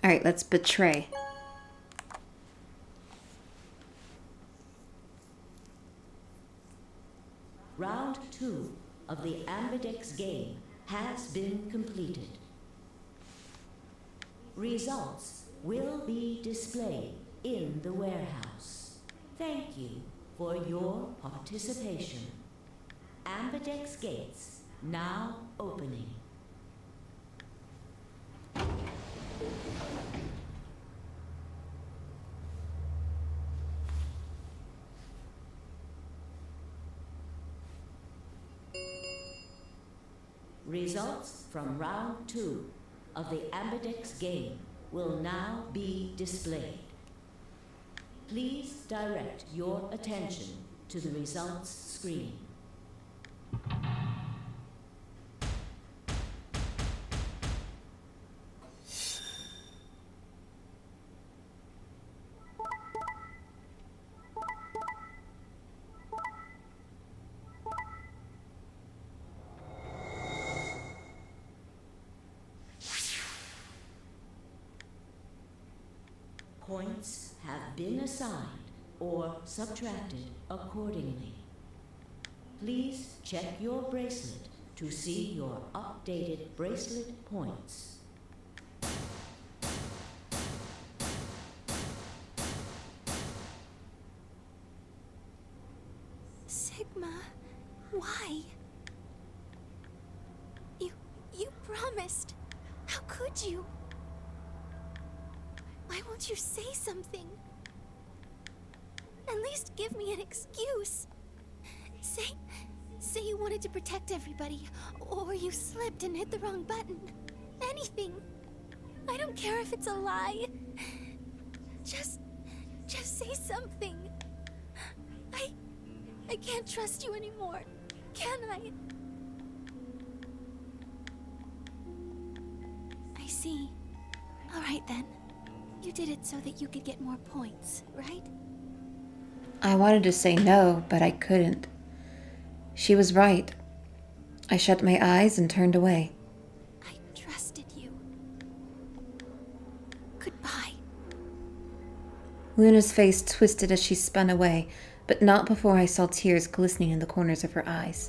Alright, let's betray. Round 2 of the Ambidex game has been completed. Results will be displayed in the warehouse. Thank you for your participation. Ambidex gates now opening. Results from round 2 of the Ambidex game will now be displayed. Please direct your attention to the results screen. Points have been assigned or subtracted accordingly. Please check your bracelet to see your updated bracelet points. Sigma, why? You promised. How could you? Why won't you say something? At least give me an excuse. Say you wanted to protect everybody, or you slipped and hit the wrong button. Anything. I don't care if it's a lie. Just say something. I can't trust you anymore, can I? I see. All right then. You did it so that you could get more points, right? I wanted to say no, but I couldn't. She was right. I shut my eyes and turned away. I trusted you. Goodbye. Luna's face twisted as she spun away, but not before I saw tears glistening in the corners of her eyes.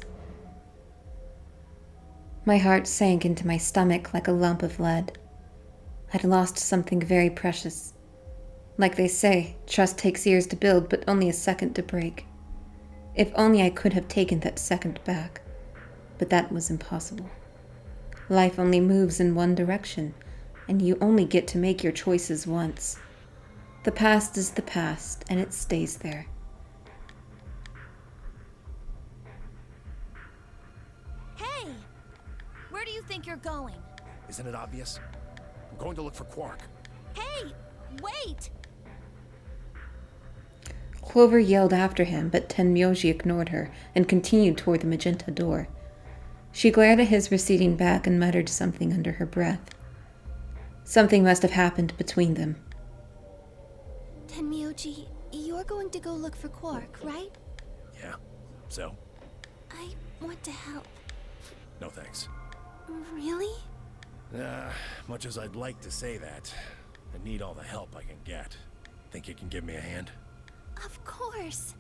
My heart sank into my stomach like a lump of lead. I'd lost something very precious. Like they say, trust takes years to build, but only a second to break. If only I could have taken that second back. But that was impossible. Life only moves in one direction, and you only get to make your choices once. The past is the past, and it stays there. Hey! Where do you think you're going? Isn't it obvious? I'm going to look for Quark. Hey! Wait! Clover yelled after him, but Tenmyouji ignored her and continued toward the magenta door. She glared at his receding back and muttered something under her breath. Something must have happened between them. Tenmyouji, you're going to go look for Quark, right? Yeah, so? I want to help. No thanks. Really? Much as I'd like to say that, I need all the help I can get. Think you can give me a hand? Of course.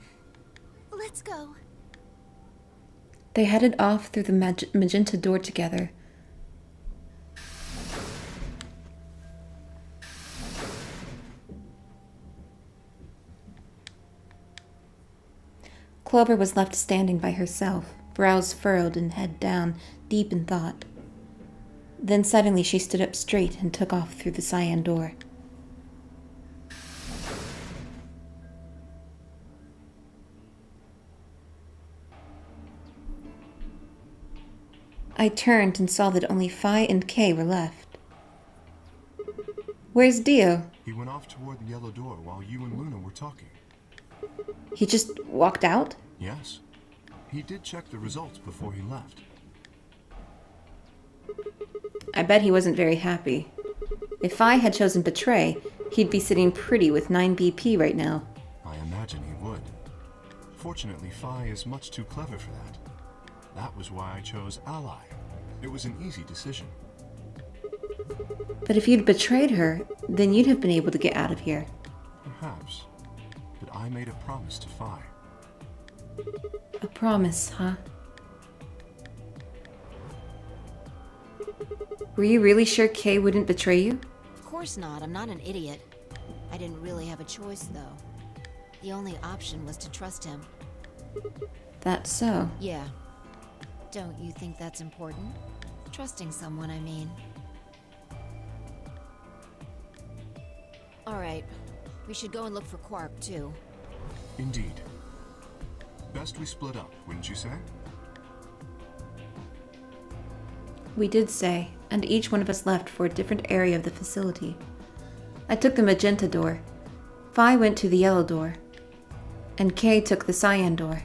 Let's go. They headed off through the magenta door together. Clover was left standing by herself, brows furrowed and head down, deep in thought. Then suddenly she stood up straight and took off through the cyan door. I turned and saw that only Phi and Kay were left. Where's Dio? He went off toward the yellow door while you and Luna were talking. He just walked out? Yes. He did check the results before he left. I bet he wasn't very happy. If Phi had chosen Betray, he'd be sitting pretty with 9 BP right now. I imagine he would. Fortunately, Phi is much too clever for that. That was why I chose Ally. It was an easy decision. But if you'd betrayed her, then you'd have been able to get out of here. Perhaps. But I made a promise to Phi. A promise, huh? Were you really sure Kay wouldn't betray you? Of course not. I'm not an idiot. I didn't really have a choice, though. The only option was to trust him. That's so. Yeah. Don't you think that's important? Trusting someone, I mean. Alright. We should go and look for Quark, too. Indeed. Best we split up, wouldn't you say? We did say, and each one of us left for a different area of the facility. I took the magenta door. Phi went to the yellow door. And Kay took the cyan door.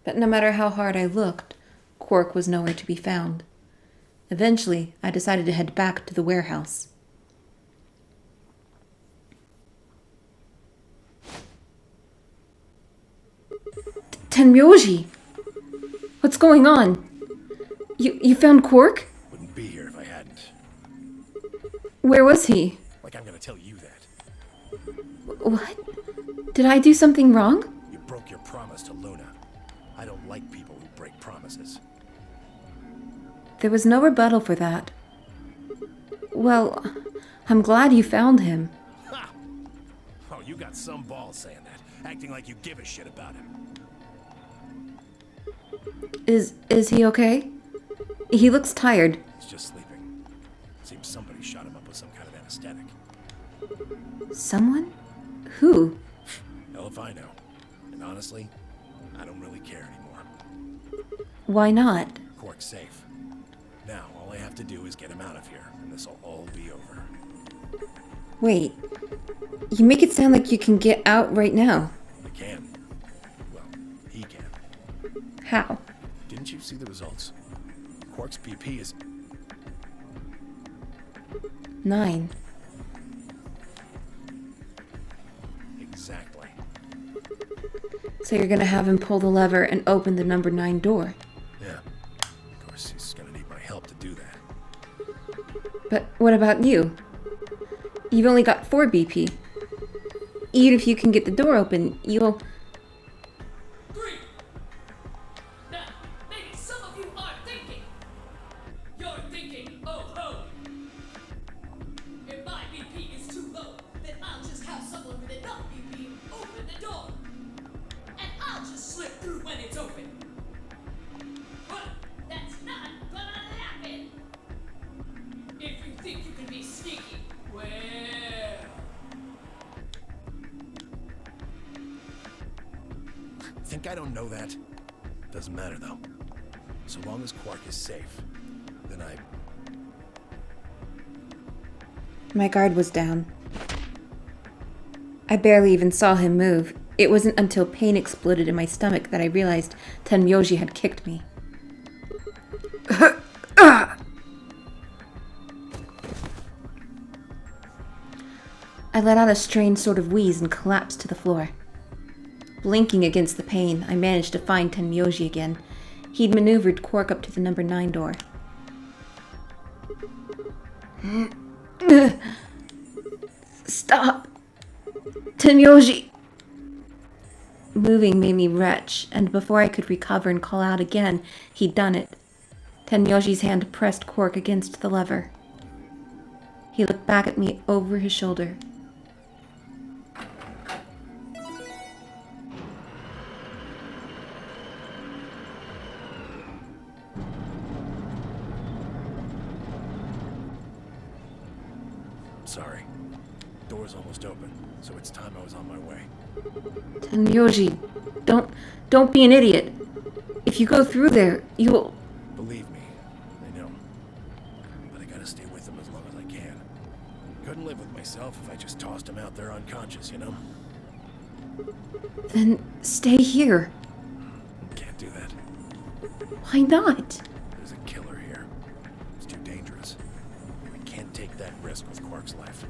But no matter how hard I looked, Quark was nowhere to be found. Eventually, I decided to head back to the warehouse. Tenmyouji! What's going on? You found Quark? Wouldn't be here if I hadn't. Where was he? Like I'm gonna tell you that. What? Did I do something wrong? You broke your promise to Luna. I don't like people who break promises. There was no rebuttal for that. Well, I'm glad you found him. Ha! Oh, you got some balls saying that, acting like you give a shit about him. Is he okay? He looks tired. He's just sleeping. Seems somebody shot him up with some kind of anesthetic. Someone? Who? Hell if I know. And honestly, I don't really care anymore. Why not? Quark's safe. Now, all I have to do is get him out of here, and this'll all be over. Wait. You make it sound like you can get out right now. I can. Well, he can. How? Didn't you see the results? Quark's BP is... 9. Exactly. So you're gonna have him pull the lever and open the number 9 door. Yeah. Of course, he's gonna need my help to do that. But what about you? You've only got 4 BP. Even if you can get the door open, you'll... 3. Now, maybe some of you are thinking. You're thinking, oh ho. If my BP is too low, then I'll just have someone with enough BP open the door. And I'll just slip through when it's open. But that's not gonna happen. If you think you can be sneaky, well... Think I don't know that? Doesn't matter, though. So long as Quark is safe, then My guard was down. I barely even saw him move. It wasn't until pain exploded in my stomach that I realized Tenmyouji had kicked me. I let out a strange sort of wheeze and collapsed to the floor. Blinking against the pain, I managed to find Tenmyouji again. He'd maneuvered Quark up to the number 9 door. Stop! Tenmyouji! Moving made me retch, and before I could recover and call out again, he'd done it. Tenmyouji's hand pressed Quark against the lever. He looked back at me over his shoulder. sorry. Door's almost open, so it's time I was on my way. Tenmyouji, don't be an idiot. If you go through there, you'll... Believe me, I Couldn't live with myself if I just tossed him out there unconscious, you know? Then stay here. Can't do that. Why not? There's a killer here. It's too dangerous. We can't take that risk with Quark's life.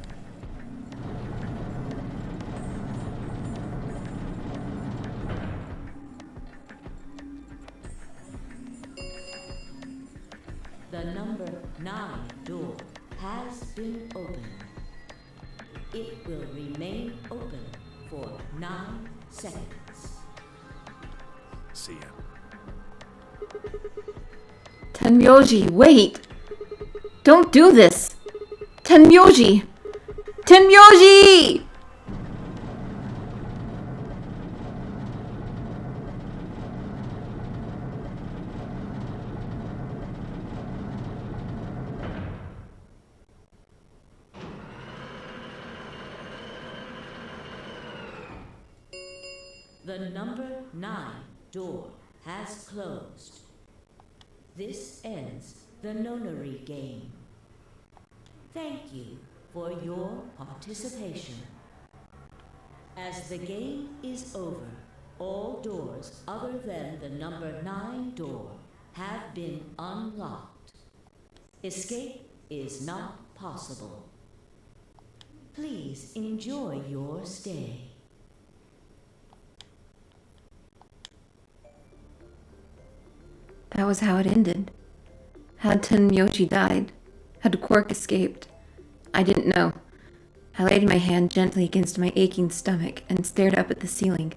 The number 9 door has been opened. It will remain open for 9 seconds. See ya. Tenmyouji, wait! Don't do this! Tenmyouji! Tenmyouji! The number 9 door has closed. This ends the nonary game. Thank you for your participation. As the game is over, all doors other than the number 9 door have been unlocked. Escape is not possible. Please enjoy your stay. That was how it ended. Had Tenmyouji died? Had Quark escaped? I didn't know. I laid my hand gently against my aching stomach and stared up at the ceiling.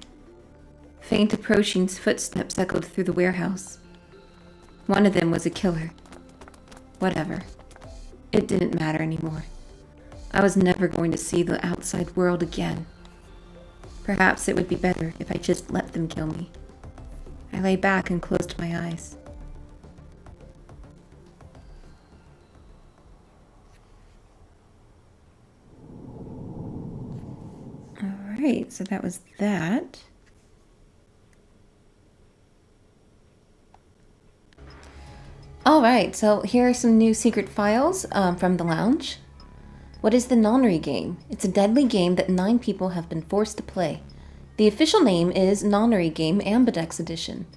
Faint approaching footsteps echoed through the warehouse. One of them was a killer. Whatever. It didn't matter anymore. I was never going to see the outside world again. Perhaps it would be better if I just let them kill me. I lay back and closed my eyes. Alright, so that was that. Alright, so here are some new secret files from the lounge. What is the nonary game? It's a deadly game that 9 people have been forced to play. The official name is Nonary Game Ambidex Edition.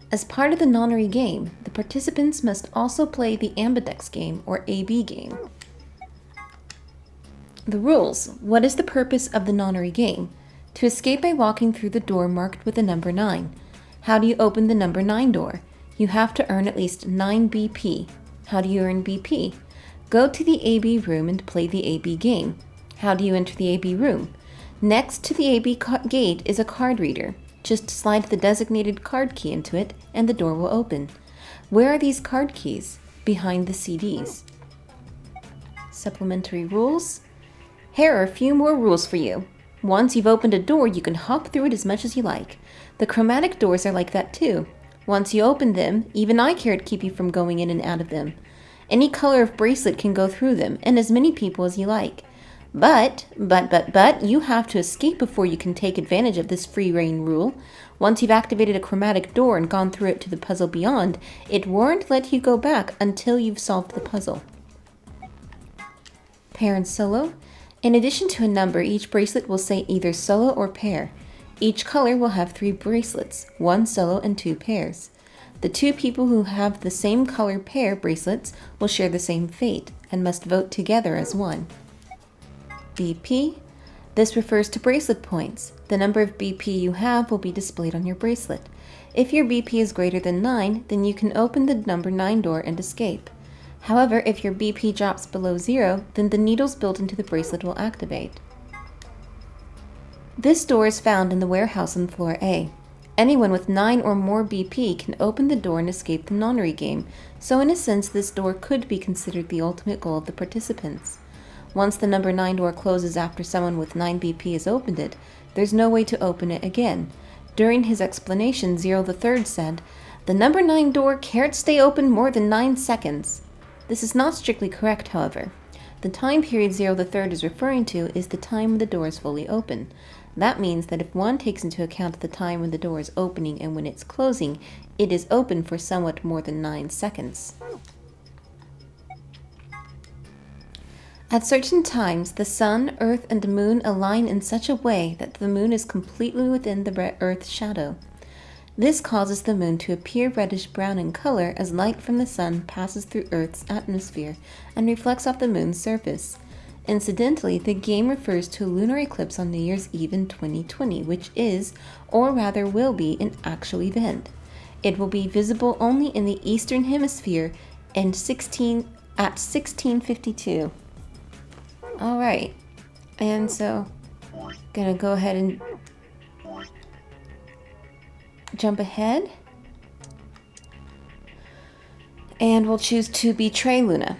As part of the nonary game, the participants must also play the Ambidex game or AB game. The rules. What is the purpose of the nonary game? To escape by walking through the door marked with the number 9. How do you open the number 9 door? You have to earn at least 9 BP. How do you earn BP? Go to the AB room and play the AB game. How do you enter the AB room? Next to the AB gate is a card reader. Just slide the designated card key into it and the door will open. Where are these card keys? Behind the CDs. Supplementary rules. Here are a few more rules for you. Once you've opened a door, you can hop through it as much as you like. The chromatic doors are like that too. Once you open them, even I can't keep you from going in and out of them. Any color of bracelet can go through them, and as many people as you like. But, you have to escape before you can take advantage of this free reign rule. Once you've activated a chromatic door and gone through it to the puzzle beyond, it won't let you go back until you've solved the puzzle. Pair and solo. In addition to a number, each bracelet will say either solo or pair. Each color will have 3 bracelets, 1 solo and 2 pairs. The 2 people who have the same color pair bracelets will share the same fate and must vote together as one. BP. This refers to bracelet points. The number of BP you have will be displayed on your bracelet. If your BP is greater than 9, then you can open the number 9 door and escape. However, if your BP drops below 0, then the needles built into the bracelet will activate. This door is found in the warehouse on floor A. Anyone with 9 or more BP can open the door and escape the nonary game, so in a sense this door could be considered the ultimate goal of the participants. Once the number 9 door closes after someone with 9 BP has opened it, there's no way to open it again. During his explanation, Zero the Third said, "The number 9 door can't stay open more than 9 seconds." This is not strictly correct, however. The time period Zero the Third is referring to is the time when the door is fully open. That means that if one takes into account the time when the door is opening and when it's closing, it is open for somewhat more than 9 seconds. At certain times, the sun, earth, and moon align in such a way that the moon is completely within the earth's shadow. This causes the moon to appear reddish-brown in color as light from the sun passes through Earth's atmosphere and reflects off the moon's surface. Incidentally, the game refers to a lunar eclipse on New Year's Eve in 2020, which is, or rather will be, an actual event. It will be visible only in the Eastern Hemisphere at 1652. Alright, and so, gonna go ahead and jump ahead. And we'll choose to betray Luna.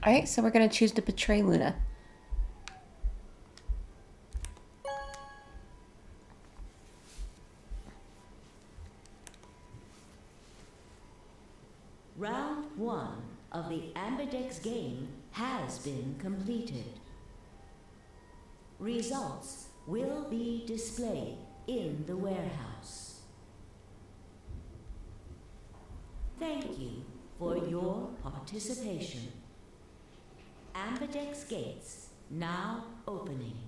Alright, so we're gonna choose to betray Luna. Round 1 of the Ambidex game has been completed. Results will be displayed in the warehouse. Thank you for your participation. Ambidex gates now opening.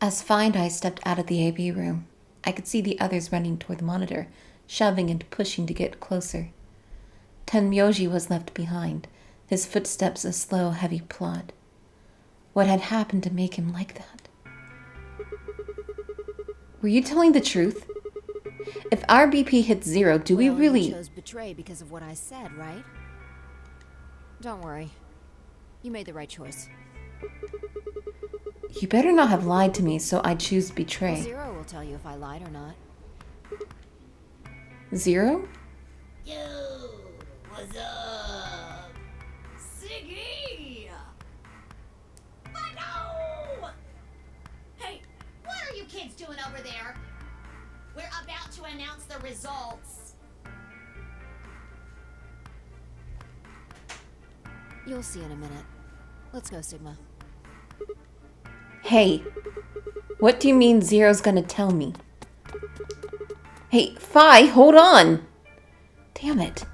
As Find Eye stepped out of the AB room, I could see the others running toward the monitor, shoving and pushing to get closer. Tenmyouji was left behind, his footsteps a slow, heavy plod. What had happened to make him like that? Were you telling the truth? If our BP hits 0, do we really... You chose betray because of what I said, right? Don't worry. You made the right choice. You better not have lied to me, so I choose Well, betray. 0 will tell you if I lied or not. 0? Yo, what's up? Siggy! I know! Hey, what are you kids doing over there? We're about to announce the results. You'll see in a minute. Let's go, Sigma. Hey, what do you mean 0's gonna tell me? Hey, Phi, hold on! Damn it.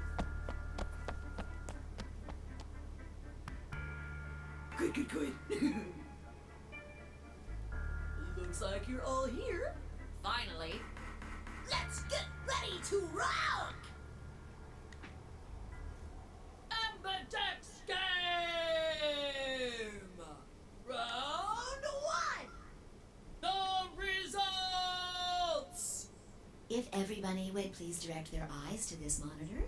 Good. Looks like you're all here. Finally. Let's get ready to rock! Ambidex game! Round 1! The results! If everybody would please direct their eyes to this monitor.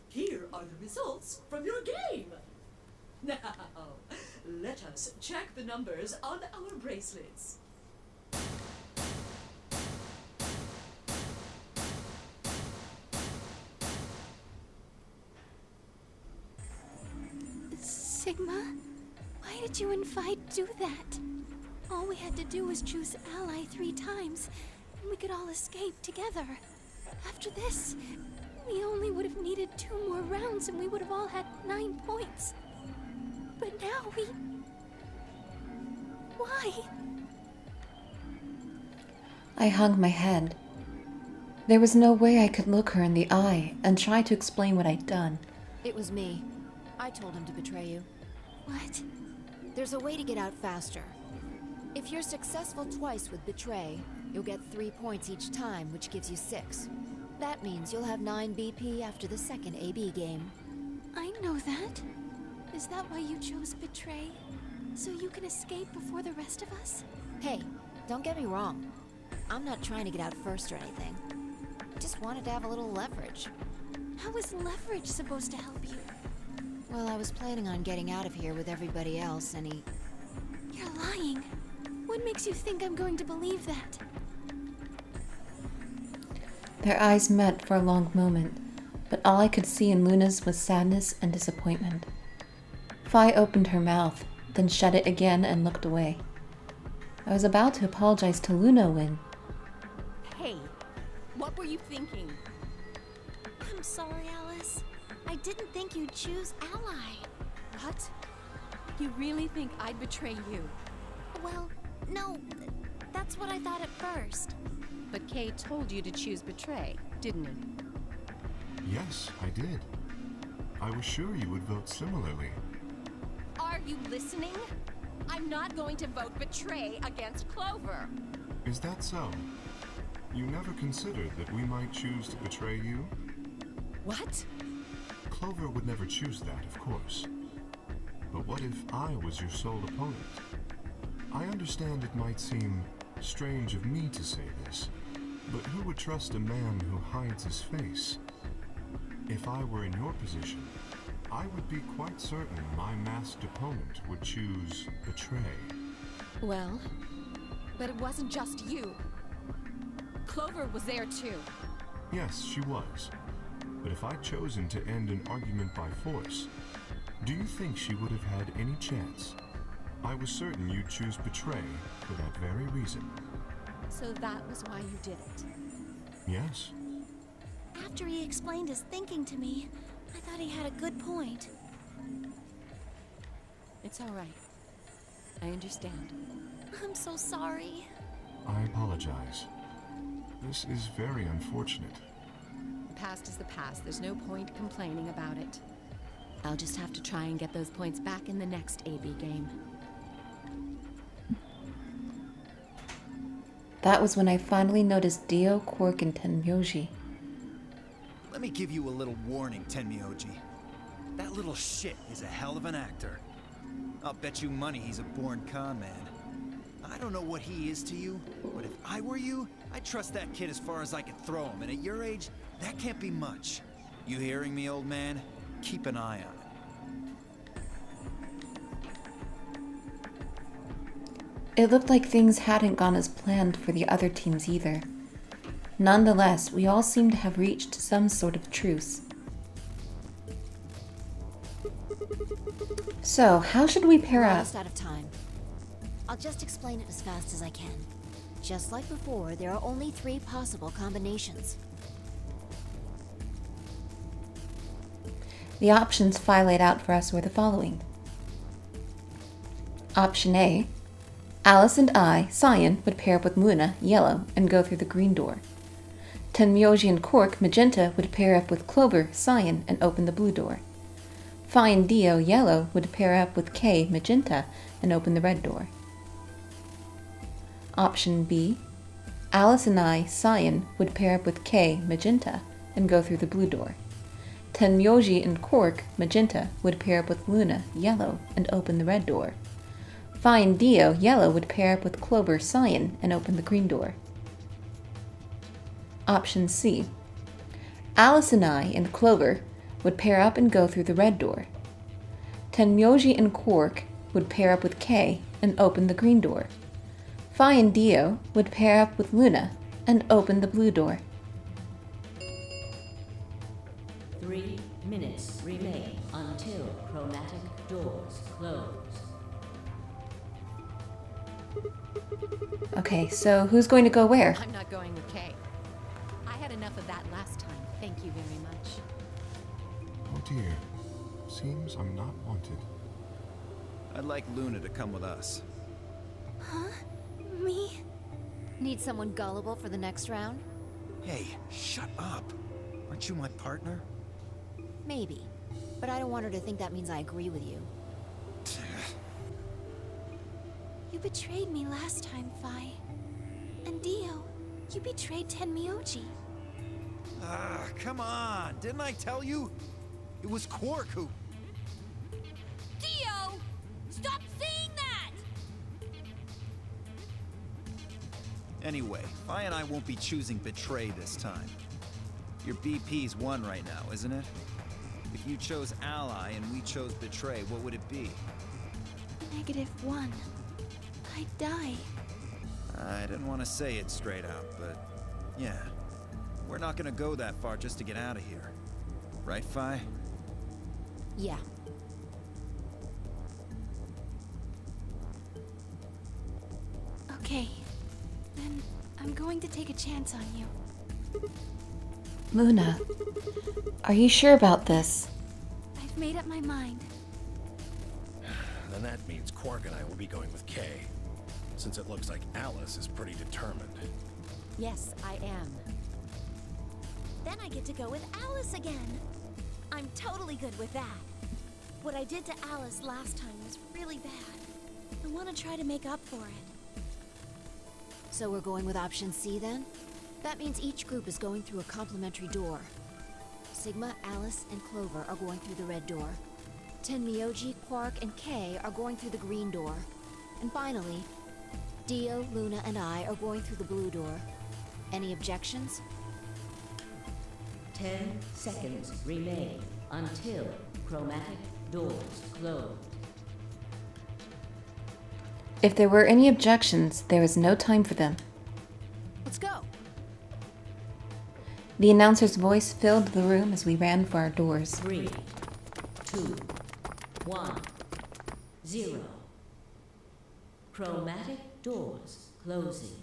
Here are the results from your game. Now, let us check the numbers on our bracelets. Sigma, why did you and Phi do that? All we had to do was choose ally 3 times, and we could all escape together. After this, we only would have needed 2 more rounds and we would have all had 9 points. But now we... Why? I hung my head. There was no way I could look her in the eye and try to explain what I'd done. It was me. I told him to betray you. What? There's a way to get out faster. If you're successful twice with betray, you'll get 3 points each time, which gives you 6. That means you'll have 9 BP after the second AB game. I know that. Is that why you chose betray? So you can escape before the rest of us? Hey, don't get me wrong. I'm not trying to get out first or anything. Just wanted to have a little leverage. How is leverage supposed to help you? Well, I was planning on getting out of here with everybody else, and he... You're lying. What makes you think I'm going to believe that? Their eyes met for a long moment, but all I could see in Luna's was sadness and disappointment. Fi opened her mouth, then shut it again and looked away. I was about to apologize to Luna when... Hey, what were you thinking? I'm sorry, Alice. I didn't think you'd choose Ally. What? You really think I'd betray you? Well, no. That's what I thought at first. But Kay told you to choose betray, didn't he? Yes, I did. I was sure you would vote similarly. Are you listening? I'm not going to vote betray against Clover. Is that so? You never considered that we might choose to betray you? What? Clover would never choose that, of course. But what if I was your sole opponent? I understand it might seem strange of me to say this, but who would trust a man who hides his face? If I were in your position, I would be quite certain my masked opponent would choose betray. Well, but it wasn't just you. Clover was there too. Yes, she was. But if I'd chosen to end an argument by force, do you think she would have had any chance? I was certain you'd choose betray for that very reason. So that was why you did it. Yes. After he explained his thinking to me, I thought he had a good point. It's all right. I understand. I'm so sorry. I apologize. This is very unfortunate. The past is the past. There's no point complaining about it. I'll just have to try and get those points back in the next AB game. That was when I finally noticed Dio, Quark, and Tenmyouji. Let me give you a little warning, Tenmyouji. That little shit is a hell of an actor. I'll bet you money he's a born con man. I don't know what he is to you, but if I were you, I'd trust that kid as far as I could throw him, and at your age, that can't be much. You hearing me, old man? Keep an eye on it. It looked like things hadn't gone as planned for the other teams either. Nonetheless, we all seemed to have reached some sort of truce. So, how should we pair We're up? almost out of time. I'll just explain it as fast as I can. Just like before, there are only 3 possible combinations. The options Phi laid out for us were the following. Option A, Alice and I, Cyan, would pair up with Luna, yellow, and go through the green door. Tenmyouji and Quark, magenta, would pair up with Clover, cyan, and open the blue door. Phi and Dio, yellow, would pair up with Kay, magenta, and open the red door. Option B, Alice and I, cyan, would pair up with Kay, magenta, and go through the blue door. Tenmyouji and Quark, magenta, would pair up with Luna, yellow, and open the red door. Phi and Dio, yellow, would pair up with Clover, cyan, and open the green door. Option C. Alice and I and Clover would pair up and go through the red door. Tenmyouji and Quark would pair up with Kay and open the green door. Phi and Dio would pair up with Luna and open the blue door. 3 minutes remain until chromatic doors close. Okay, so who's going to go where? I'm not going with Kay. I had enough of that last time. Thank you very much. Oh dear. Seems I'm not wanted. I'd like Luna to come with us. Huh? Me? Need someone gullible for the next round? Hey, shut up. Aren't you my partner? Maybe. But I don't want her to think that means I agree with you. You betrayed me last time, Phi. And Dio, you betrayed Tenmyouji. Ah, come on. Didn't I tell you? It was Quark who... Dio! Stop saying that! Anyway, Phi and I won't be choosing betray this time. Your BP's 1 right now, isn't it? If you chose ally and we chose betray, what would it be? -1. I'd die. I didn't want to say it straight out, but yeah. We're not gonna go that far just to get out of here. Right, Fi? Yeah. Okay. Then I'm going to take a chance on you. Luna, are you sure about this? I've made up my mind. Then that means Quark and I will be going with Kay, since it looks like Alice is pretty determined. Yes, I am. Then I get to go with Alice again. I'm totally good with that. What I did to Alice last time was really bad. I want to try to make up for it. So we're going with option C then? That means each group is going through a complementary door. Sigma, Alice, and Clover are going through the red door. Tenmyouji, Quark, and Kay are going through the green door. And finally, Dio, Luna, and I are going through the blue door. Any objections? 10 seconds remain until chromatic doors close. If there were any objections, there is no time for them. Let's go! The announcer's voice filled the room as we ran for our doors. 3, 2, 1, 0. Chromatic doors closing.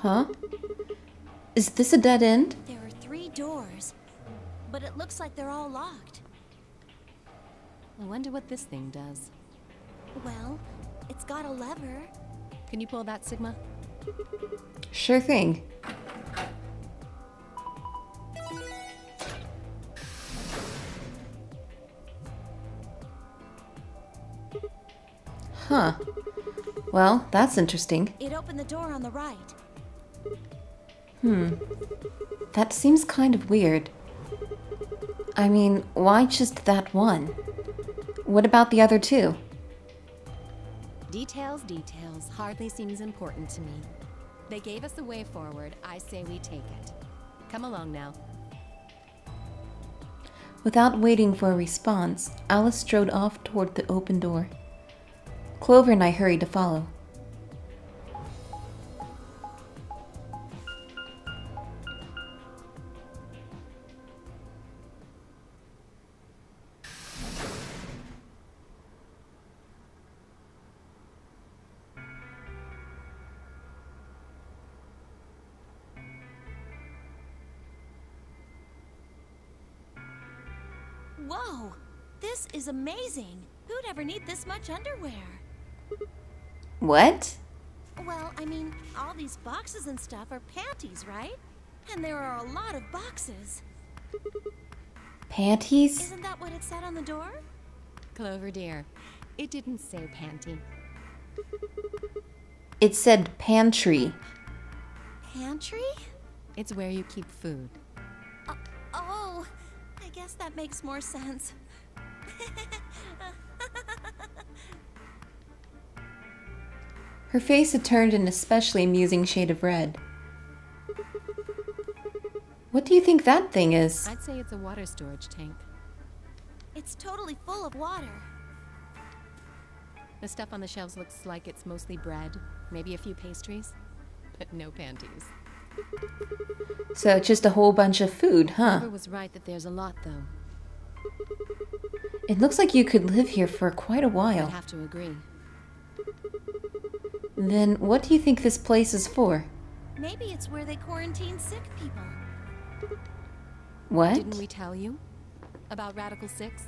Huh? Is this a dead end? There are 3 doors, but it looks like they're all locked. I wonder what this thing does. Well, it's got a lever. Can you pull that, Sigma? Sure thing. Huh. Well, that's interesting. It opened the door on the right. That seems kind of weird. I mean, why just that one? What about the other 2? Details, hardly seems important to me. They gave us a way forward. I say we take it. Come along now. Without waiting for a response, Alice strode off toward the open door. Clover and I hurried to follow. Whoa! This is amazing! Who'd ever need this much underwear? What? Well, I mean, all these boxes and stuff are panties, right? And there are a lot of boxes. Panties? Isn't that what it said on the door? Clover dear, it didn't say panty. It said pantry. Pantry? It's where you keep food. Oh, I guess that makes more sense. Her face had turned an especially amusing shade of red. What do you think that thing is? I'd say it's a water storage tank. It's totally full of water. The stuff on the shelves looks like it's mostly bread, maybe a few pastries, but no panties. So just a whole bunch of food, huh? Clover was right that there's a lot, though. It looks like you could live here for quite a I'd while. have to agree. Then what do you think this place is for? Maybe it's where they quarantine sick people. What? Didn't we tell you about Radical 6?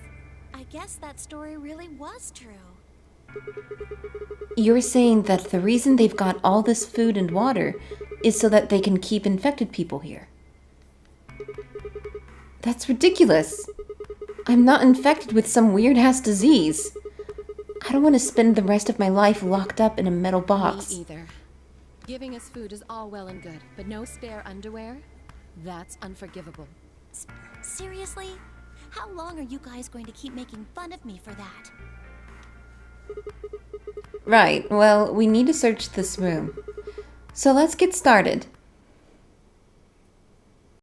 I guess that story really was true. You're saying that the reason they've got all this food and water is so that they can keep infected people here. That's ridiculous. I'm not infected with some weird-ass disease. I don't want to spend the rest of my life locked up in a metal box. Me either. Giving us food is all well and good, but no spare underwear? That's unforgivable. Seriously? How long are you guys going to keep making fun of me for that? Right, well, we need to search this room. So let's get started.